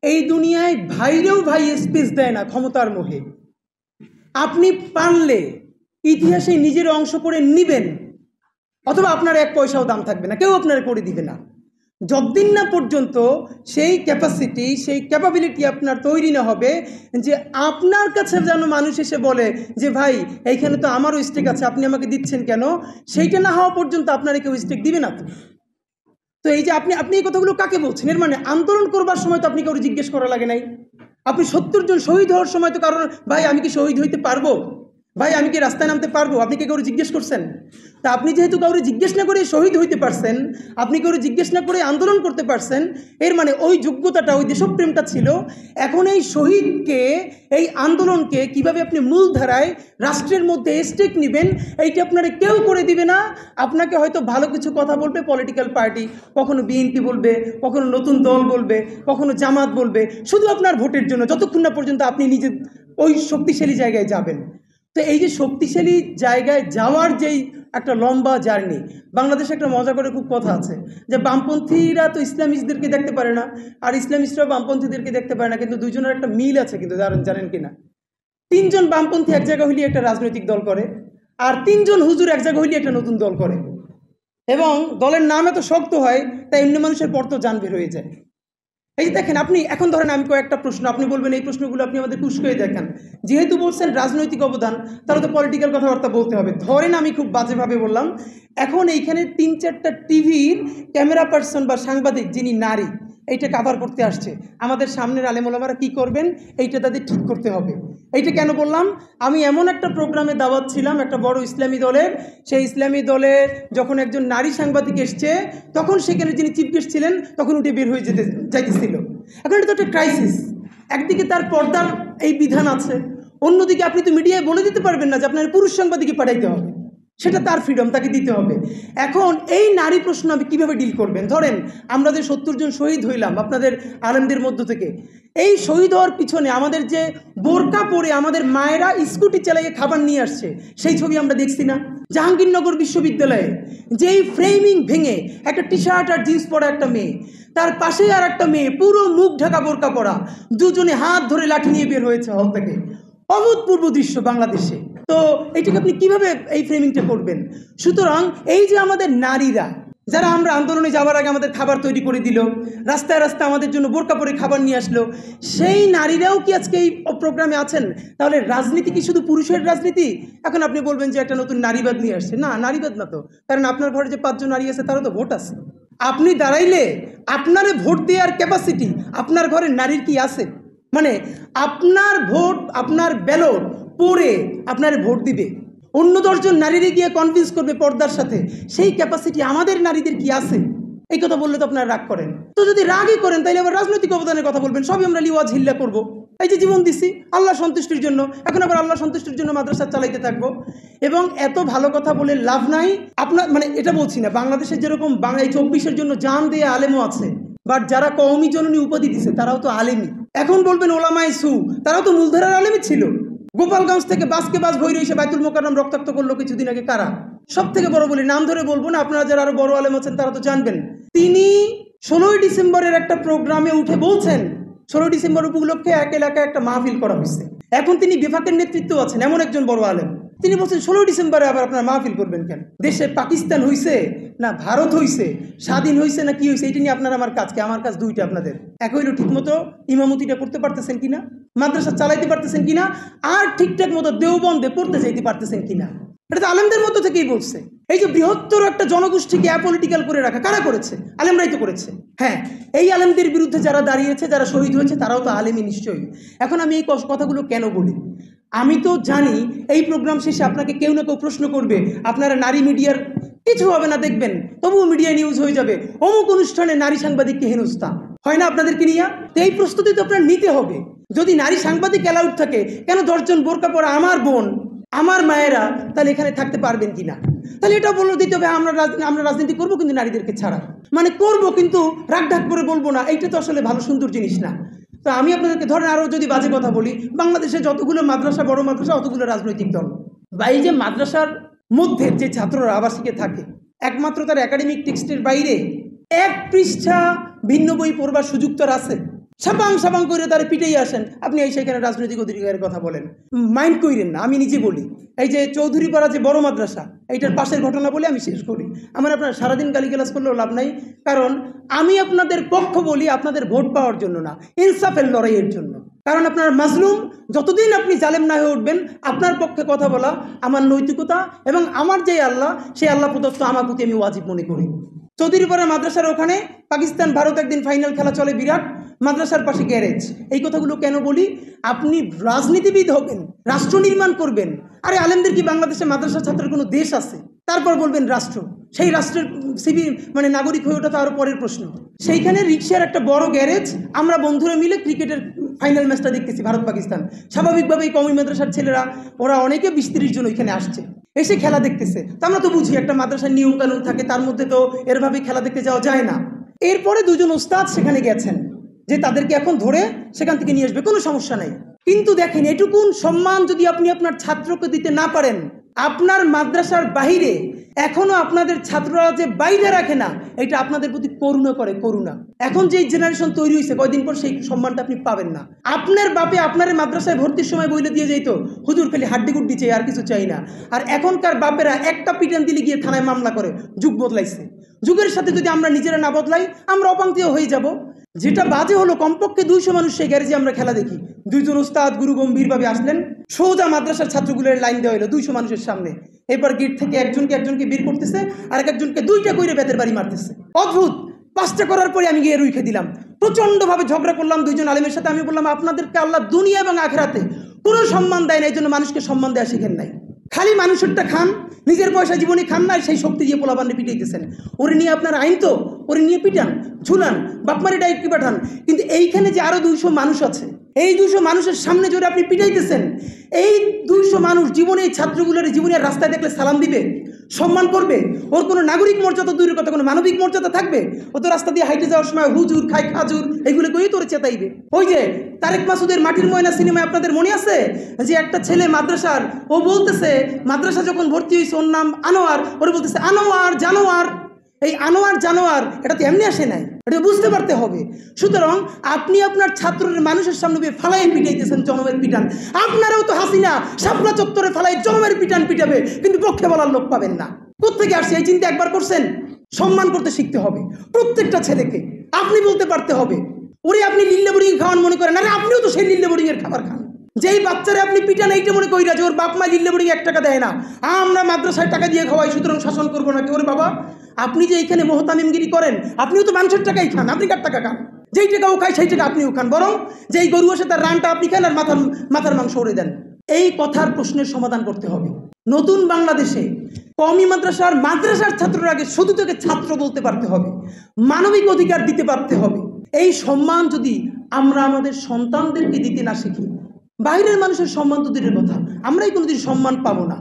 এই দুনিয়ায় ভাইরেও ভাই স্পেস দেয় না ক্ষমতার মোহে। আপনি পারলে ইতিহাসে নিজের অংশ করে নিবেন, অথবা আপনার এক পয়সাও দাম থাকবে না, কেউ আপনারা করে দিবে না। যতদিন না পর্যন্ত সেই ক্যাপাসিটি, সেই ক্যাপাবিলিটি আপনার তৈরি না হবে যে আপনার কাছে যেন মানুষ এসে বলে যে ভাই এইখানে তো আমারও স্টেক আছে, আপনি আমাকে দিচ্ছেন কেন, সেইটা না হওয়া পর্যন্ত আপনারা কেউ স্টেক দিবে না। তো এই যে আপনি এই কথাগুলো কাকে বলছেন? এর মানে আন্দোলন করবার সময় তো আপনি কাউকে জিজ্ঞেস করা লাগে নাই। আপনি ৭০ জন শহীদ হওয়ার সময় তো কারণ ভাই আমি কি শহীদ হইতে পারবো, ভাই আমি কি রাস্তায় নামতে পারবো, আপনি কি কাউকে জিজ্ঞেস করছেন? তা আপনি যেহেতু কাউকে জিজ্ঞেস না করে শহীদ হইতে পারছেন, আপনি কাউকে জিজ্ঞেস না করে আন্দোলন করতে পারছেন, এর মানে ওই যোগ্যতাটা, ওই দেশপ্রেমটা ছিল। এখন এই শহীদকে, এই আন্দোলনকে কিভাবে আপনি মূলধারায় রাষ্ট্রের মধ্যে স্টেক নেবেন, এইটা আপনারা কেউ করে দিবে না। আপনাকে হয়তো ভালো কিছু কথা বলবে পলিটিক্যাল পার্টি, কখনো বিএনপি বলবে, কখনো নতুন দল বলবে, কখনো জামাত বলবে, শুধু আপনার ভোটের জন্য, যতক্ষণ না পর্যন্ত আপনি নিজে ওই শক্তিশালী জায়গায় যাবেন। তো এই যে শক্তিশালী জায়গায় যাওয়ার যেই একটা লম্বা জার্নি, বাংলাদেশে একটা মজা করে খুব কথা আছে যে বামপন্থীরা তো ইসলামিস্টদেরকে দেখতে পারে না, আর ইসলামিস্টরাও বামপন্থীদেরকে দেখতে পারে না, কিন্তু দুইজনের একটা মিল আছে। কিন্তু জানেন কিনা, ৩ জন বামপন্থী এক জায়গা হইলে একটা রাজনৈতিক দল করে, আর ৩ জন হুজুর এক জায়গা হইলে একটা নতুন দল করে, এবং দলের নাম এত শক্ত হয় তাই এমনি মানুষের পর তো জান বের হয়ে যায়। এই যে দেখেন, আপনি এখন ধরেন আমি কয়েকটা প্রশ্ন, আপনি বলবেন এই প্রশ্নগুলো আপনি আমাদের কুশকয়ে দেখেন, যেহেতু বলছেন রাজনৈতিক অবদান, তাহলে তো পলিটিক্যাল কথাবার্তা বলতে হবে। ধরেন আমি খুব বাজেভাবে বললাম, এখন এইখানে ৩-৪টা টিভির ক্যামেরা পার্সন বা সাংবাদিক যিনি নারী, এইটা কাভার করতে আসছে, আমাদের সামনের আলেমোলামারা কি করবেন এইটা তাদের ঠিক করতে হবে। এইটা কেন বললাম, আমি এমন একটা প্রোগ্রামে দাওয়াত ছিলাম একটা বড় ইসলামী দলের, সেই ইসলামী দলের যখন একজন নারী সাংবাদিক এসছে, তখন সেখানে যিনি চিফ গেস্ট ছিলেন তখন উঠে বের হয়ে যাইতেছিল। এখন এটা তো একটা ক্রাইসিস। একদিকে তার পর্দার এই বিধান আছে, অন্যদিকে আপনি তো মিডিয়ায় বলে দিতে পারবেন না যে আপনার পুরুষ সাংবাদিকই পাঠাইতে হবে, সেটা তার ফ্রিডম, তাকে দিতে হবে। এখন এই নারী প্রশ্ন আপনি কীভাবে ডিল করবেন? ধরেন আমরা যে ৭০ জন শহীদ হইলাম আপনাদের আলেমদের মধ্য থেকে, এই শহীদ হওয়ার পিছনে আমাদের যে বোরকা পরে আমাদের মায়েরা স্কুটি চালিয়ে খাবার নিয়ে আসছে, সেই ছবি আমরা দেখছি না? জাহাঙ্গীরনগর বিশ্ববিদ্যালয়ে যেই ফ্রেমিং ভেঙে একটা টি শার্ট আর জিন্স পরা একটা মেয়ে, তার পাশে আর একটা মেয়ে পুরো মুখ ঢাকা বোরকা পরা, দুজনে হাত ধরে লাঠি নিয়ে বের হয়েছে হল থেকে। অভূতপূর্ব দৃশ্য বাংলাদেশে। তো এইটাকে আপনি কিভাবে এই ফ্রেমিংটা করবেন? সুতরাং এই যে আমাদের নারীরা যারা আমরা আন্দোলনে যাওয়ার আগে আমাদের খাবার তৈরি করে দিল, রাস্তায় রাস্তায় আমাদের জন্য বোরকা পরে খাবার নিয়ে আসলো, সেই নারীরাও কি আজকে এই প্রোগ্রামে আছেন? তাহলে রাজনীতি কি শুধু পুরুষের রাজনীতি? এখন আপনি বলবেন যে একটা নতুন নারীবাদ নিয়ে আসছে। না, নারীবাদ না তো, কারণ আপনার ঘরে যে ৫ জন নারী আছে তারও তো ভোট আছে। আপনি দাঁড়াইলে আপনারে ভোট দেওয়ার ক্যাপাসিটি আপনার ঘরের নারীর কি আছে? মানে আপনার ভোট, আপনার ব্যালট পড়ে আপনার ভোট দিবে, অন্য ১০ জন নারীরে গিয়ে কনভিন্স করবে পর্দার সাথে, সেই ক্যাপাসিটি আমাদের নারীদের কি আছে? এই কথা বললে তো আপনারা রাগ করেন। তো যদি রাগই করেন তাহলে আবার রাজনৈতিক অবদানের কথা বলবেন, সবই আমরা লিওয়াজ হিল্লা করবো। এই যে জীবন দিছি আল্লাহ সন্তুষ্টির জন্য, এখন আবার আল্লাহ সন্তুষ্টির জন্য মাদ্রাসা চালাইতে থাকবো। এবং এত ভালো কথা বলে লাভ নাই। আপনার মানে এটা বলছি না, বাংলাদেশের যেরকম বাংলায় ২৪-এর জন্য জান দিয়ে আলেমও আছে, বাট যারা কওমি জননী উপাধি দিছে তারাও তো আলেমই। এখন বলবেন ওলামায়ে সু, তারাও তো মূলধারার আলেমই ছিল। গোপালগঞ্জ থেকে বাসকে বাস ভৈরে এসে বাইতুল মোকাররম রক্তাক্ত করলো কিছুদিন আগে কারা? সব থেকে বড় বলি, নাম ধরে বলবো না, আপনারা যারা আরো বড় আলেম আছেন তারা তো জানবেন। তিনি ১৬ই ডিসেম্বরের একটা প্রোগ্রামে উঠে বলছেন ১৬ ডিসেম্বর উপলক্ষে এক এলাকায় একটা মাহফিল করা হয়েছে। এখন তিনি বিভাগের নেতৃত্ব আছেন, এমন একজন বড় আলেম। তিনি বলছেন ১৬ ডিসেম্বরে আবার আপনার মাহফিল করবেন কেন? দেশে পাকিস্তান হইছে না ভারত হইছে, স্বাধীন হইছে না কি হইছে, এটা নিয়ে আপনার আমার কাজ কি? আমার কাজ দুইটা আপনাদের। এক হইল ঠিকমতো ইমামতিটা করতে পারতেছেন কিনা, মাদ্রাসা চালাইতে পারতেছেন কিনা, আর ঠিকঠাক মতো দেওবন্দে পড়তে যাইতে পারতেছেন কিনা। এটা তো আলেমদের মধ্য থেকেই বলছে। এই যে বৃহত্তর একটা জনগোষ্ঠীকে অ্যাপলিটিক্যাল করে রাখা কারা করেছে? আলেমরাই তো করেছে। হ্যাঁ, এই আলেমদের বিরুদ্ধে যারা দাঁড়িয়েছে, যারা শহীদ হয়েছে, তারাও তো আলেমই নিশ্চয়ই। এখন আমি এই কথাগুলো কেন বলি? আমি তো জানি এই প্রোগ্রাম শেষে আপনাকে কেউ না কেউ প্রশ্ন করবে, আপনারা নারী মিডিয়ার কিছু হবে না দেখবেন, তবুও মিডিয়া নিউজ হয়ে যাবে অমুক অনুষ্ঠানে নারী সাংবাদিককে হেনস্থা হয় না আপনাদেরকে নিয়ে। তো এই প্রস্তুতি তো আপনার নিতে হবে। যদি নারী সাংবাদিক অ্যালাউড থাকে, কেন ১০ জন বোরকা পরা আমার বোন, আমার মায়েরা তাহলে এখানে থাকতে পারবেন কিনা? তাহলে এটা বলে দিতে হবে আমরা রাজনীতি করবো কিন্তু নারীদেরকে ছাড়া, মানে করবো কিন্তু রাগঢাক করে বলবো না। এইটা তো আসলে ভালো সুন্দর জিনিস না। তো আমি আপনাদেরকে ধরেন আরও যদি বাজে কথা বলি, বাংলাদেশে যতগুলো মাদ্রাসা, বড় মাদ্রাসা, অতগুলো রাজনৈতিক দল, বা এই যে মাদ্রাসার মধ্যে যে ছাত্ররা আবাসিকে থাকে, একমাত্র তার একাডেমিক টেক্সটের বাইরে ১ পৃষ্ঠা ভিন্ন বই পড়বার সুযোগ তো আছে। সাপাং সাপাং করে তারা পিটেই আসেন, আপনি এই সেখানে রাজনৈতিক অধিকারের কথা বলেন। মাইন্ড কইরেন না, আমি নিজে বলি। এই যে চৌধুরীপাড়া যে বড় মাদ্রাসা, এইটার পাশের ঘটনা বলে আমি শেষ করি। আমার আপনার সারাদিন গালিগালাজ করলেও লাভ নাই, কারণ আমি আপনাদের পক্ষ বলি আপনাদের ভোট পাওয়ার জন্য না, ইনসাফের লড়াইয়ের জন্য। কারণ আপনার মাজলুম, যতদিন আপনি জালেম না হয়ে উঠবেন, আপনার পক্ষে কথা বলা আমার নৈতিকতা এবং আমার যে আল্লাহ, সেই আল্লাহ প্রদত্ত আমার প্রতি আমি ওয়াজিব মনে করি। চৌধুরীপাড়া মাদ্রাসার ওখানে পাকিস্তান ভারত একদিন ফাইনাল খেলা চলে, বিরাট, মাদ্রাসার পাশে গ্যারেজ। এই কথাগুলো কেন বলি? আপনি রাজনীতিবিদ হবেন, রাষ্ট্র নির্মাণ করবেন, আরে আলেমদের কি বাংলাদেশে মাদ্রাসা ছাত্রের কোনো দেশ আছে? তারপর বলবেন রাষ্ট্র, সেই রাষ্ট্রের সিভিল মানে নাগরিক হয়ে ওঠা তো আরও পরের প্রশ্ন। সেইখানে রিক্সার একটা বড় গ্যারেজ, আমরা বন্ধুরা মিলে ক্রিকেটের ফাইনাল ম্যাচটা দেখতেছি ভারত পাকিস্তান। স্বাভাবিকভাবেই কওমি মাদ্রাসার ছেলেরা ওরা অনেকে 20-30 জন ওইখানে আসছে, এসে খেলা দেখতেছে। তো আমরা তো বুঝি একটা মাদ্রাসার নিয়ম কানুন থাকে, তার মধ্যে তো এরভাবে খেলা দেখতে যাওয়া যায় না। এরপরে দুজন ওস্তাদ সেখানে গেছেন যে তাদেরকে এখন ধরে সেখান থেকে নিয়ে আসবে, কোনো সমস্যা নেই। কিন্তু দেখেন, এটুকুন সম্মান যদি আপনি আপনার ছাত্রকে দিতে না পারেন, আপনার মাদ্রাসার বাহিরে এখনো আপনাদের ছাত্ররা যে বাইরে রাখে না, এটা আপনাদের প্রতি করুণা করে, করুণা। এখন যে জেনারেশন তৈরি হয়েছে, কয়দিন পর সেই সম্মানটা আপনি পাবেন না। আপনার বাপে আপনার মাদ্রাসায় ভর্তির সময় বইলে দিয়ে যেত, হুজুর খালি হাড্ডি গুড্ডি চাই, আর কিছু চাই না। আর এখনকার বাপেরা একটা পিটান দিলে গিয়ে থানায় মামলা করে। যুগ বদলাইছে, যুগের সাথে যদি আমরা নিজেরা না বদলাই, আমরা অপাঙ্ক্তেয় হয়ে যাব। যেটা বাজে হলো, কমপক্ষে 200 মানুষ সেই গ্যারেজে আমরা খেলা দেখি। 2 জন উস্তাদ গুরু গম্ভীরভাবে আসলেন, সোজা মাদ্রাসার ছাত্রগুলোর লাইন দেওয়া হলো 200 মানুষের সামনে। এরপর গেট থেকে একজনকে বের করতেছে, আর একজনকে 2টা কইরে বেতের বাড়ি মারতেছে। অদ্ভুত। 5টা করার পরে আমি গিয়ে রুইখে দিলাম, প্রচণ্ডভাবে ঝগড়া করলাম 2 জন আলেমের সাথে। আমি বললাম, আপনাদেরকে আল্লাহ দুনিয়া এবং আখিরাতে কোনো সম্মান দেয় না, এই জন্য মানুষকে সম্মান দেওয়া শিখেন নাই। খালি মানুষেরটা খান, নিজের পয়সা জীবনে খান না, সেই শক্তি দিয়ে পোলাবান্ডে পিটাইতেছেন। ওরে নিয়ে আপনার আইন তো, ওরে নিয়ে পিটান, ঝুলান, বাপমারি ডাইরেক্টলি পাঠান। কিন্তু এইখানে যে আরও 200 মানুষ আছে, এই 200 মানুষের সামনে জোরে আপনি পিটাইতেছেন। এই 200 মানুষ জীবনে, এই ছাত্রগুলোর জীবনে রাস্তায় দেখলে সালাম দিবে, সম্মান করবে? ওর কোনো নাগরিক মর্যাদা দূরের কথা, কোনো মানবিক মর্যাদা থাকবে? ও তো রাস্তা দিয়ে হাইটে যাওয়ার সময় হুজুর খাই খাজুর এগুলো করেই তোরে চেতাইবে। ওই যে তারেক মাসুদের মাটির ময়না সিনেমায় আপনাদের মনে আছে যে একটা ছেলে মাদ্রাসার, ও বলতেছে মাদ্রাসা যখন ভর্তি হয়েছে, ওর নাম আনোয়ার, ওরে বলতেছে আনোয়ার জানোয়ার। এই আনোয়ার জানোয়ার এটা তো এমনি আসে নাই, এটা বুঝতে পারতে হবে। সুতরাং আপনি আপনার ছাত্রের মানুষের সামনে ফালাই পিটাইতেছেন, জনমের পিটান। আপনারাও তো হাসিনা শাপলা চত্বরে ফালাই জনমের পিটান পিটাবে, কিন্তু পক্ষে বলার লোক পাবেন না। কোত্থেকে আসছে এই চিন্তা একবার করছেন? সম্মান করতে শিখতে হবে প্রত্যেকটা ছেলেকে। আপনি বলতে পারতে হবে, ওরে আপনি লিল্লে বোর্ডিং খাওয়ান মনে করেন, আরে আপনিও তো সেই লিল্লে বোর্ডিং এর খাবার খান। যেই বাচ্চারা আপনি পিটান, এইটা মনে করি যে ওর বাপ মা লিল্লে বোর্ডিং 1 টাকা দেয় না, আমরা মাদ্রাসায় টাকা দিয়ে খাওয়াই, সুতরাং শাসন করবো না। ওরে বাবা, আপনি যে এইখানে মোহতামিমগিরি করেন, আপনিও তো মানুষের টাকাই খান, আপনি কার টাকা খান? যেই টাকা ও খায় সেই টাকা আপনিও খান, বরং যেই গরু আসে তার রানটা আপনি খান আর মাথার মাংস উড়ে দেন। এই কথার প্রশ্নের সমাধান করতে হবে। নতুন বাংলাদেশে কওমি মাদ্রাসার ছাত্ররা আগে শুধু থেকে ছাত্র বলতে পারতে হবে, মানবিক অধিকার দিতে পারতে হবে। এই সম্মান যদি আমরা আমাদের সন্তানদেরকে দিতে না শিখি, বাইরের মানুষের সম্মান তো দূরের কথা, আমরাই কোনোদিন সম্মান পাবো না।